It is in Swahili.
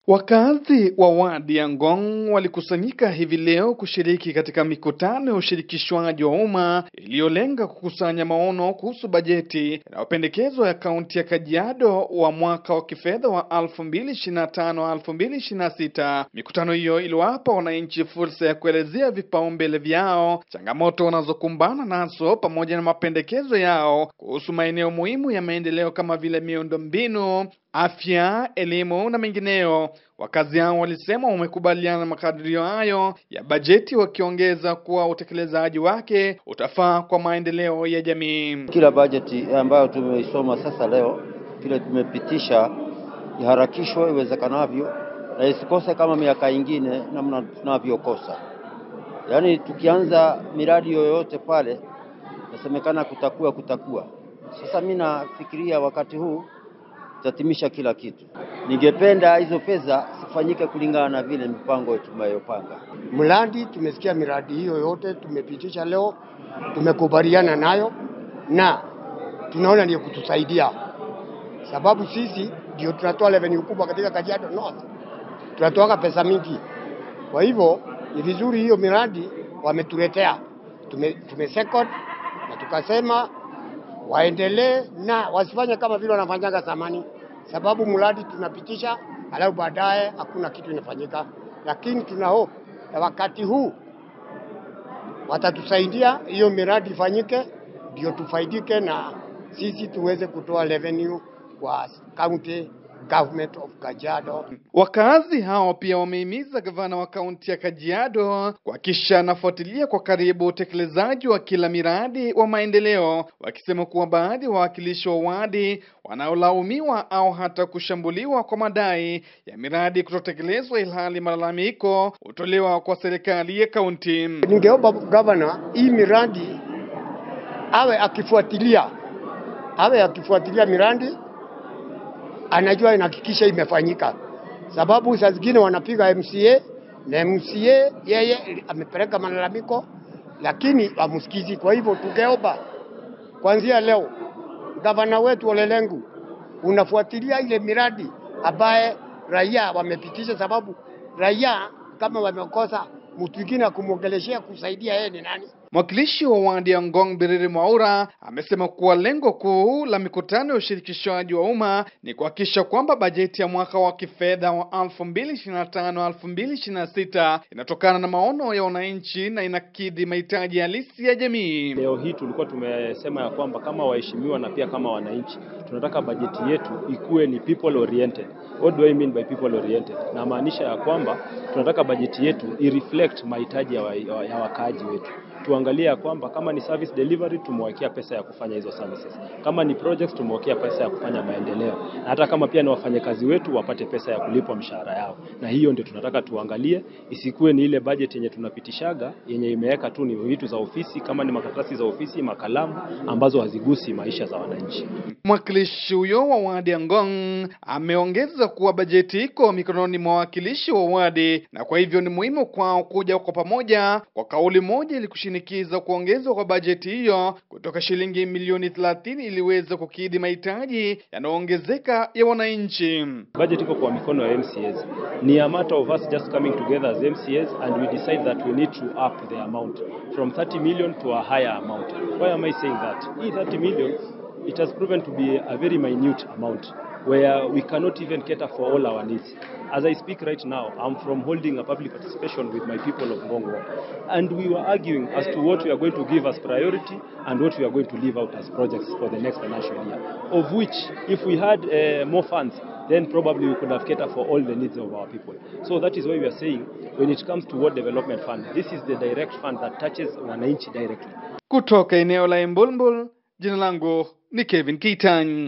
Wakazi wa wadi ya Ngong walikusanyika hivi leo kushiriki katika mikutano ya ushirikishwaji wa umma iliyolenga kukusanya maono kuhusu bajeti inayopendekezwa ya kaunti ya Kajiado wa mwaka wa kifedha wa 2025-2026. Mikutano hiyo iliwapa wananchi fursa ya kuelezea vipaumbele vyao, changamoto wanazokumbana nazo pamoja na mapendekezo yao kuhusu maeneo muhimu ya maendeleo kama vile miundombinu, afya, elimu na mengineo. Wakazi hao walisema wamekubaliana na makadirio hayo ya bajeti, wakiongeza kuwa utekelezaji wake utafaa kwa maendeleo ya jamii. Kila bajeti ambayo tumeisoma sasa leo, kile tumepitisha iharakishwe iwezekanavyo na isikose kama miaka ingine namna tunavyokosa. Yaani tukianza miradi yoyote pale nasemekana kutakuwa. Sasa mimi nafikiria wakati huu tatimisha kila kitu. Ningependa hizo pesa sifanyike kulingana na vile mipango tumeyopanga. Mradi tumesikia miradi hiyo yote tumepitisha leo, tumekubaliana nayo na tunaona ni kutusaidia. Sababu sisi ndio tunatoa revenue kubwa katika Kajiado North. Tunatoa pesa mingi. Kwa hivyo ni vizuri hiyo miradi wametuletea. Tumesecond na tukasema waendelee na wasifanye kama vile wanafanyaga zamani, sababu mradi tunapitisha alafu baadaye hakuna kitu inafanyika. Lakini tuna hope na wakati huu watatusaidia hiyo miradi ifanyike, ndio tufaidike na sisi tuweze kutoa revenue kwa county government of Kajiado. Wakazi hao pia wamehimiza gavana wa kaunti ya Kajiado kuhakikisha anafuatilia kwa karibu utekelezaji wa kila miradi wa maendeleo, wakisema kuwa baadhi ya wawakilishi wa wadi wanaolaumiwa au hata kushambuliwa kwa madai ya miradi kutotekelezwa, ilhali malalamiko hutolewa kwa serikali ya kaunti. Ningeomba gavana hii miradi awe akifuatilia miradi, anajua inahakikisha imefanyika, sababu saa zingine wanapiga MCA na MCA yeye amepeleka malalamiko lakini hamusikizi. Kwa hivyo tungeomba kuanzia leo gavana wetu Ole Lenku unafuatilia ile miradi ambaye raia wamepitisha, sababu raia kama wamekosa mtu mwingine kumwongeleshea kusaidia yeye ni nani? Mwakilishi wa wadi ya Ngong Biriri Mwaura amesema kuwa lengo kuu la mikutano ya ushirikishwaji wa umma ni kuhakikisha kwamba bajeti ya mwaka wa kifedha wa 2025-2026 inatokana na maono ya wananchi na inakidhi mahitaji halisi ya jamii. Leo hii tulikuwa tumesema ya kwamba kama waheshimiwa na pia kama wananchi tunataka bajeti yetu ikuwe ni people oriented. What do I mean by people oriented? Na maanisha ya kwamba tunataka bajeti yetu ireflect mahitaji ya wakaaji wetu. Tuangalie ya kwamba kama ni service delivery tumewekea pesa ya kufanya hizo services, kama ni projects tumewekea pesa ya kufanya maendeleo, na hata kama pia ni wafanyakazi wetu wapate pesa ya kulipwa mshahara yao. Na hiyo ndio tunataka tuangalie, isikuwe ni ile budget yenye tunapitishaga yenye imeweka tu ni vitu za ofisi, kama ni makaratasi za ofisi, makalamu ambazo hazigusi maisha za wananchi. Mwakilishi huyo wa wadi ya Ngong ameongeza kuwa bajeti iko mikononi mwa wawakilishi wa wadi, na kwa hivyo ni muhimu kwao kuja kwa pamoja kwa kauli moja ili kushinikiza kuongezwa kwa bajeti hiyo kutoka shilingi milioni 30 ili iweze kukidhi mahitaji yanayoongezeka ya wananchi. Budget iko kwa mikono ya MCAs. Ni a matter of us just coming together as MCAs and we decide that we need to up the amount from 30 million to a higher amount. Why am I saying that? 30 million, it has proven to be a very minute amount where we cannot even cater for all our needs. As I speak right now, I'm from holding a public participation with my people of Ngong Ward, and we were arguing as to what we are going to give as priority and what we are going to leave out as projects for the next financial year, of which if we had more funds, then probably we could have catered for all the needs of our people. So that is why we are saying when it comes to Ward Development Fund, this is the direct fund that touches wananchi directly. Kutoka eneo la Embulbul, jina langu ni Kevin Kitany.